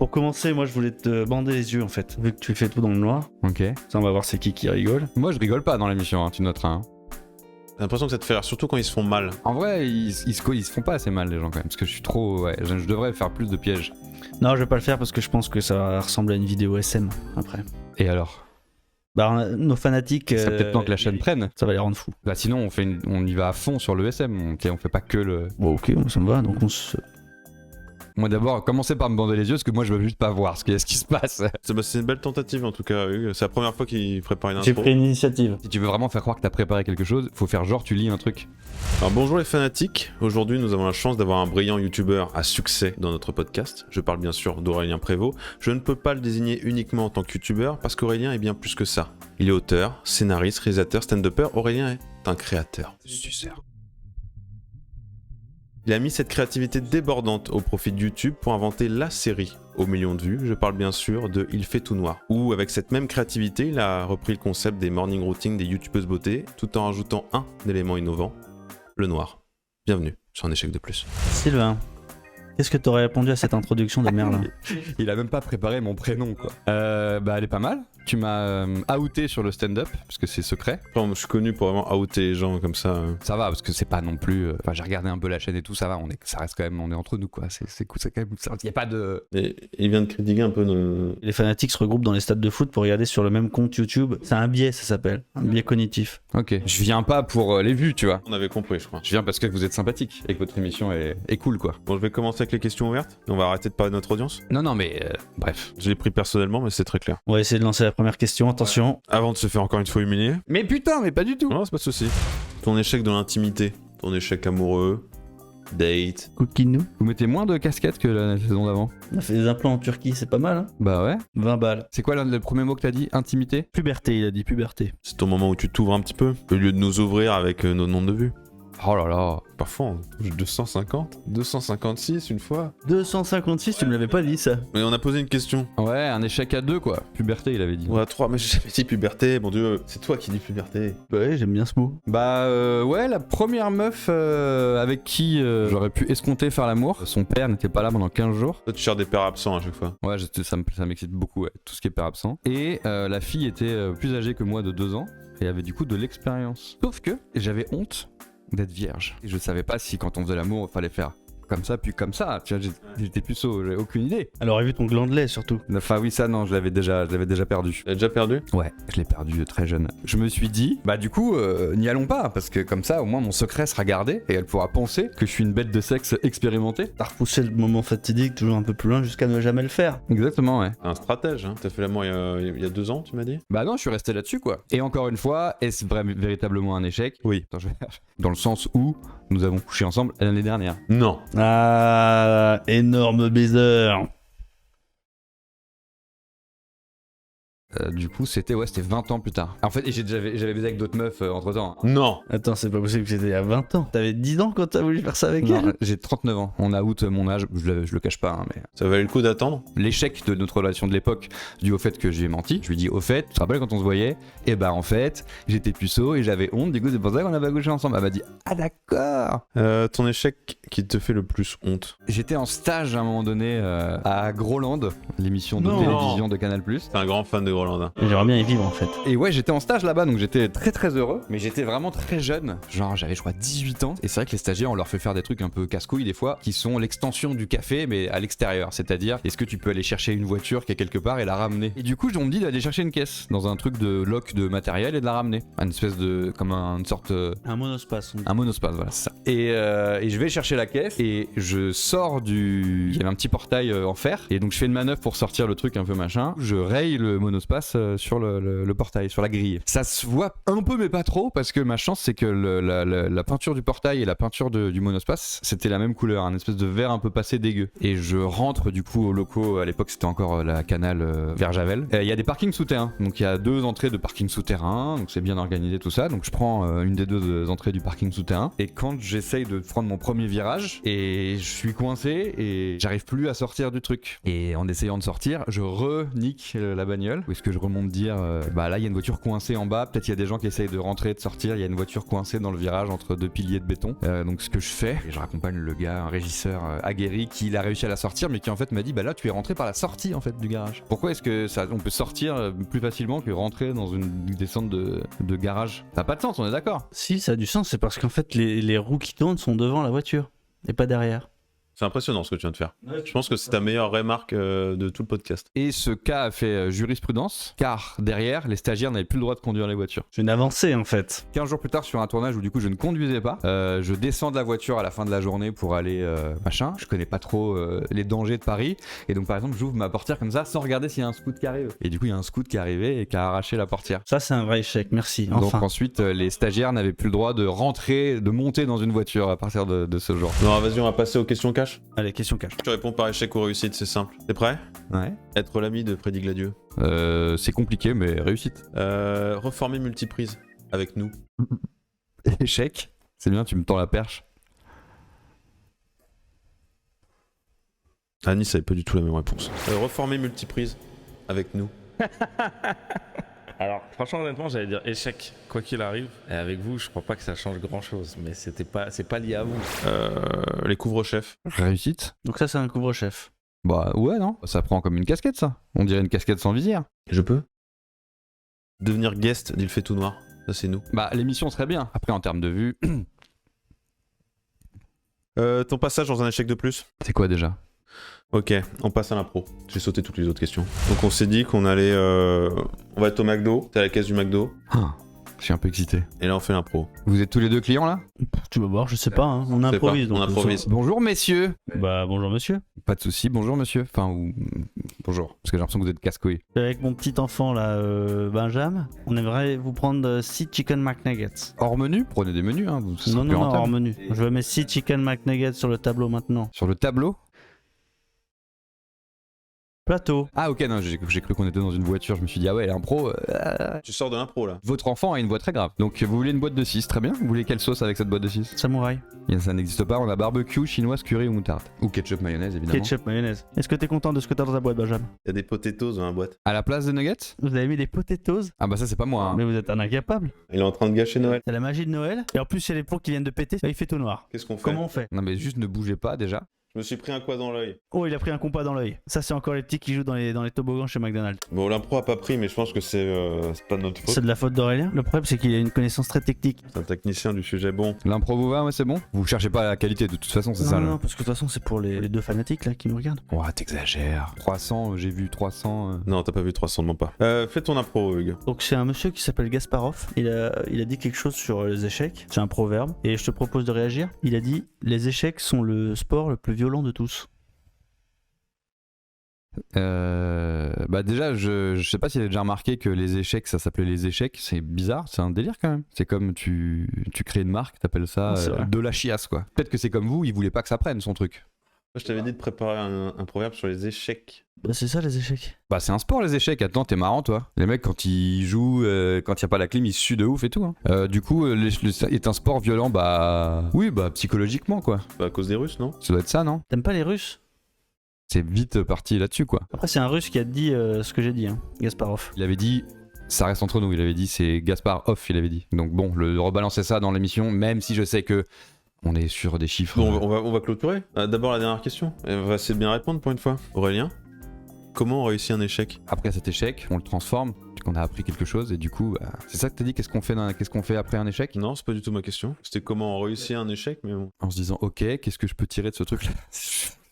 Pour commencer, moi je voulais te bander les yeux en fait, vu que tu fais tout dans le noir. Ok. Ça, on va voir c'est qui rigole. Moi, je rigole pas dans l'émission, hein, tu noteras. Hein. J'ai l'impression que ça te fait rire, surtout quand ils se font mal. En vrai, ils se font pas assez mal, les gens, quand même. Parce que je suis trop... Ouais, je devrais faire plus de pièges. Non, je vais pas le faire parce que je pense que ça va ressembler à une vidéo SM après. Et alors ? Bah, nos fanatiques. Ça peut-être temps que la chaîne prenne. Ça va les rendre fous. Bah sinon, on y va à fond sur le SM. On fait pas que le... Bon, ok, ça me va, donc on se. Moi d'abord, commencez par me bander les yeux, parce que moi je veux juste pas voir ce qui se passe. C'est une belle tentative en tout cas, Hugues. C'est la première fois qu'il prépare une intro. J'ai pris une initiative. Si tu veux vraiment faire croire que t'as préparé quelque chose, faut faire genre tu lis un truc. Alors bonjour les fanatiques, aujourd'hui nous avons la chance d'avoir un brillant youtubeur à succès dans notre podcast. Je parle bien sûr d'Aurélien Prévost. Je ne peux pas le désigner uniquement en tant que youtubeur parce qu'Aurélien est bien plus que ça. Il est auteur, scénariste, réalisateur, stand-upper. Aurélien est un créateur. Il a mis cette créativité débordante au profit de YouTube pour inventer la série aux millions de vues. Je parle bien sûr de Il fait tout noir, où avec cette même créativité, il a repris le concept des morning routines des youtubeuses beauté, tout en rajoutant un élément innovant, le noir. Bienvenue sur Un échec de plus. Sylvain, qu'est-ce que t'aurais répondu à cette introduction de merde là? Il a même pas préparé mon prénom quoi. Bah elle est pas mal. Tu m'as outé sur le stand-up, parce que c'est secret. Enfin, je suis connu pour vraiment outer les gens comme ça. Ça va, parce que c'est pas non plus... Enfin, j'ai regardé un peu la chaîne et tout, ça va, ça reste quand même... On est entre nous, quoi. C'est cool, c'est quand même... Il y a pas de... Et il vient de critiquer un peu nos... Les fanatiques se regroupent dans les stades de foot pour regarder sur le même compte YouTube. C'est un biais, ça s'appelle. Un biais cognitif. Ok. Je viens pas pour les vues, tu vois. On avait compris, je crois. Je viens parce que vous êtes sympathique et que votre émission est cool, quoi. Bon, je vais commencer avec les questions ouvertes. Et on va arrêter de parler de notre audience. Non, mais... bref. Je l'ai pris personnellement, mais c'est très clair. On va essayer de lancer la première question. Attention. Avant de se faire encore une fois humilier. Mais putain, mais pas du tout. Non, c'est pas de souci. Ton échec dans l'intimité, ton échec amoureux, date. Coquinou. Vous mettez moins de casquettes que la saison d'avant. On a fait des implants en Turquie, c'est pas mal, hein. Bah ouais. 20 balles. C'est quoi le premier mot que t'as dit? Intimité? Puberté, il a dit puberté. C'est ton moment où tu t'ouvres un petit peu, au lieu de nous ouvrir avec nos nombres de vues. Oh là là. Parfois, on touche 250, 256 une fois. 256, tu me l'avais pas dit ça. Mais on a posé une question. Ouais, un échec à 2 quoi. Puberté, il avait dit. Ou à 3, mais j'ai jamais dit puberté, mon dieu. C'est toi qui dis puberté. Ouais, j'aime bien ce mot. Bah ouais, la première meuf avec qui j'aurais pu escompter faire l'amour, son père n'était pas là pendant 15 jours. Toi, tu cherches des pères absents à chaque fois. Ouais, ça m'excite beaucoup, ouais, tout ce qui est père absent. Et la fille était plus âgée que moi de 2 ans et avait du coup de l'expérience. Sauf que j'avais honte d'être vierge. Et je savais pas si quand on faisait l'amour, il fallait faire comme ça, puis comme ça. Tu vois, j'étais puceau, j'avais aucune idée. Elle aurait vu ton gland de lait surtout. Enfin oui, ça non, je l'avais déjà perdu. Tu l'as déjà perdu? Ouais, je l'ai perdu très jeune. Je me suis dit, bah du coup, n'y allons pas, parce que comme ça, au moins mon secret sera gardé et elle pourra penser que je suis une bête de sexe expérimentée. T'as repoussé le moment fatidique toujours un peu plus loin jusqu'à ne jamais le faire. Exactement, ouais. Un stratège, hein. T'as fait l'amour il y a 2 ans, tu m'as dit? Bah non, je suis resté là-dessus, quoi. Et encore une fois, est-ce véritablement un échec? Oui. Attends, dans le sens où nous avons couché ensemble l'année dernière. Non. Ah, énorme baiser. Du coup, c'était 20 ans plus tard. En fait, et j'avais baisé avec d'autres meufs entre temps. Non. Attends, c'est pas possible que c'était il y a 20 ans. T'avais 10 ans quand t'as voulu faire ça avec Non, elle? j'ai 39 ans. On a out mon âge, je le cache pas, hein, mais Ça valait le coup d'attendre? l'échec de notre relation de l'époque dû au fait que j'ai menti. Je lui dis au fait, tu te rappelles quand on se voyait? Et bah en fait, j'étais puceau et j'avais honte, du coup c'est pour ça qu'on avait couché ensemble. Elle m'a dit ah d'accord. Ton échec qui te fait le plus honte? J'étais en stage à un moment donné à Groland, l'émission de Non. télévision de Canal+. T'es un grand fan de Groland. J'aimerais bien y vivre en fait. Et ouais, j'étais en stage là-bas, donc j'étais très très heureux. Mais j'étais vraiment très jeune. Genre, j'avais je crois 18 ans. Et c'est vrai que les stagiaires, on leur fait faire des trucs un peu casse-couilles des fois, qui sont l'extension du café, mais à l'extérieur. C'est-à-dire, est-ce que tu peux aller chercher une voiture qui est quelque part et la ramener? Et du coup, on me dit d'aller chercher une caisse dans un truc de lock de matériel et de la ramener. Une espèce de... comme une sorte... Un monospace. un monospace, voilà, c'est ça. Et je vais chercher la caisse et je sors du... Il y avait un petit portail en fer. Et donc je fais une manœuvre pour sortir le truc un peu machin. Je raye le monospace sur le portail, sur la grille. Ça se voit un peu mais pas trop parce que ma chance c'est que la peinture du portail et la peinture du monospace c'était la même couleur, un espèce de vert un peu passé dégueu. Et je rentre du coup aux locaux, à l'époque c'était encore la Canal vers Javel. Il y a des parkings souterrains, donc il y a 2 entrées de parking souterrain, donc c'est bien organisé tout ça. Donc je prends une des 2 entrées du parking souterrain et quand j'essaye de prendre mon premier virage et je suis coincé et j'arrive plus à sortir du truc. Et en essayant de sortir, je renique la bagnole. Où est-ce que je remonte dire bah là il y a une voiture coincée en bas, peut-être il y a des gens qui essayent de rentrer, de sortir, il y a une voiture coincée dans le virage entre deux piliers de béton. Donc ce que je fais, et je raccompagne le gars, un régisseur aguerri qui a réussi à la sortir mais qui en fait m'a dit bah là tu es rentré par la sortie en fait du garage. Pourquoi est-ce que ça, on peut sortir plus facilement que rentrer dans une descente de garage? Ça n'a pas de sens, on est d'accord? Si, ça a du sens, c'est parce qu'en fait, les roues qui tournent sont devant la voiture et pas derrière. C'est impressionnant ce que tu viens de faire. Je pense que c'est ta meilleure remarque de tout le podcast. Et ce cas a fait jurisprudence, car derrière, les stagiaires n'avaient plus le droit de conduire les voitures. C'est une avancée en fait. 15 jours plus tard, sur un tournage où du coup je ne conduisais pas, je descends de la voiture à la fin de la journée pour aller machin. Je connais pas trop les dangers de Paris. Et donc par exemple, j'ouvre ma portière comme ça sans regarder s'il y a un scout qui arrive. Et du coup, il y a un scout qui est arrivé et qui a arraché la portière. Ça, c'est un vrai échec, merci. Enfin. Donc ensuite, les stagiaires n'avaient plus le droit de rentrer, de monter dans une voiture à partir de ce jour. Non, vas-y, on va passer aux questions cash. Allez, question cash. Tu réponds par échec ou réussite, c'est simple. T'es prêt? Ouais. Être l'ami de Freddy Gladieux. C'est compliqué, mais réussite. Reformer Multiprise avec nous. Échec. C'est bien, tu me tends la perche. Anis avait pas du tout la même réponse. Reformer Multiprise avec nous. Alors, franchement, honnêtement, j'allais dire échec, quoi qu'il arrive. Et avec vous, je crois pas que ça change grand-chose, mais c'est pas lié à vous. Les couvre-chefs. Réussite. Donc ça, c'est un couvre-chef. Bah ouais, non. Ça prend comme une casquette, ça. On dirait une casquette sans visière. Je peux devenir guest d'Il fait tout noir. Ça, c'est nous. Bah, l'émission serait bien. Après, en termes de vue... Ton passage dans un échec de plus. C'est quoi déjà? Ok, on passe à l'impro. J'ai sauté toutes les autres questions. Donc on s'est dit qu'on allait... On va être au McDo. T'es à la caisse du McDo. Ah, je suis un peu excité. Et là, on fait l'impro. Vous êtes tous les deux clients, là? Tu vas voir, je sais pas, hein. On Je sais improvise. pas, on donc, improvise. Bonjour, messieurs. Bah, bonjour monsieur. Pas de soucis, bonjour, monsieur. Enfin, ou... Bonjour. Parce que j'ai l'impression que vous êtes casse-couilles. Avec mon petit enfant là, Benjamin, on aimerait vous prendre 6 chicken McNuggets. Hors menu? Prenez des menus, hein. Vous serez Non, plus non, non, rentable. hors menu. Je mets 6 chicken McNuggets sur le tableau maintenant. Sur le tableau? Plateau. Ah ok, non, j'ai cru qu'on était dans une voiture, je me suis dit ah ouais, l'impro... Tu sors de l'impro, là. Votre enfant a une voix très grave. Donc vous voulez une boîte de 6, très bien. Vous voulez quelle sauce avec cette boîte de 6? Samouraï. Ça n'existe pas, on a barbecue, chinoise, curry ou moutarde. Ou ketchup mayonnaise évidemment. Ketchup, mayonnaise. Est-ce que t'es content de ce que t'as dans ta boîte, Benjamin? Il y a des potatoes dans la boîte. À la place des nuggets? Vous avez mis des potatoes? Ah bah ça c'est pas moi. Hein. Mais vous êtes un incapable. Il est en train de gâcher Noël. C'est la magie de Noël. Et en plus, il y a les plombs qui viennent de péter. Il fait tout noir. Qu'est-ce qu'on fait? Comment on fait? Non mais juste ne bougez pas déjà. Je me suis pris un quoi dans l'œil. Oh, il a pris un compas dans l'œil. Ça, c'est encore les petits qui jouent dans les toboggans chez McDonald's. Bon, l'impro a pas pris, mais je pense que c'est pas de notre faute. C'est de la faute d'Aurélien. Le problème, c'est qu'il a une connaissance très technique. C'est un technicien du sujet. Bon, L'impro vous va, ouais c'est bon? Vous cherchez pas la qualité de toute façon, c'est Non, ça non, là. parce que de toute façon, c'est pour les deux fanatiques là qui nous regardent. Ouah, t'exagères. 300, j'ai vu 300. non, t'as pas vu 300, demande pas. Fais ton impro, Hugues. Donc, c'est un monsieur qui s'appelle Gasparov. Il a dit quelque chose sur les échecs. C'est un proverbe. Et je te propose de réagir. Il a dit: les échecs sont le sport le plus violent de tous. Bah déjà, je sais pas si vous avez déjà remarqué que les échecs, ça s'appelait les échecs. C'est bizarre, c'est un délire quand même. C'est comme tu crées une marque, t'appelles ça C'est vrai. de la chiasse quoi. Peut-être que c'est comme vous, il voulait pas que ça prenne son truc. Moi, je t'avais dit de préparer un proverbe sur les échecs. Bah, c'est ça, les échecs. Bah c'est un sport les échecs, attends t'es marrant toi. Les mecs quand ils jouent, quand y a pas la clim ils suent de ouf et tout hein. Du coup est un sport violent bah... Oui bah psychologiquement quoi. Bah, à cause des Russes, non? Ça doit être ça non? T'aimes pas les Russes? C'est vite parti là-dessus quoi. Après, c'est un Russe qui a dit ce que j'ai dit, hein, Gasparov. Il avait dit... Ça reste entre nous, il avait dit c'est Gaspard Off il avait dit. Donc bon, le rebalancer ça dans l'émission, même si je sais que on est sur des chiffres... Bon, on va clôturer. D'abord, la dernière question. On va essayer de bien répondre pour une fois. Aurélien, comment on réussit un échec? Après cet échec, on le transforme, on a appris quelque chose et du coup, bah, c'est ça que t'as dit, qu'est-ce qu'on fait après un échec? Non, c'est pas du tout ma question. C'était comment on réussit un échec, mais bon. En se disant, ok, qu'est-ce que je peux tirer de ce truc-là?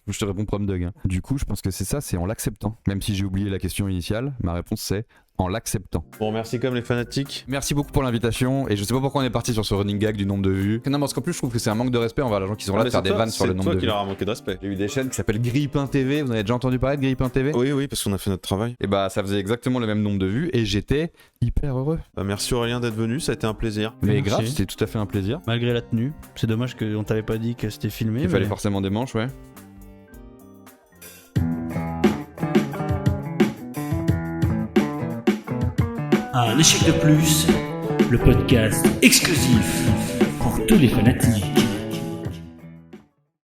Je te réponds prom Doug. Hein. Du coup, je pense que c'est ça, c'est en l'acceptant. Même si j'ai oublié la question initiale, ma réponse c'est en l'acceptant. Bon, merci comme les fanatiques. Merci beaucoup pour l'invitation et je sais pas pourquoi on est parti sur ce running gag du nombre de vues. Non, parce qu'en plus, je trouve que c'est un manque de respect envers les gens qui sont là de faire des vannes sur le nombre de C'est toi vues. qui leur a manqué de respect. Il y a eu des chaînes qui s'appellent Grille-Pain TV, vous avez déjà entendu parler de Grille-Pain TV? Oui, oui, parce qu'on a fait notre travail. Et bah, ça faisait exactement le même nombre de vues et j'étais hyper heureux. Bah, merci Aurélien d'être venu, ça a été un plaisir. Mais Merci. grave, c'était tout à fait un plaisir. Malgré la tenue. C'est dommage qu'on t'avait pas dit que c'était filmé. Il fallait mais... forcément des manches, ouais. Un échec de plus, le podcast exclusif pour tous les fanatiques.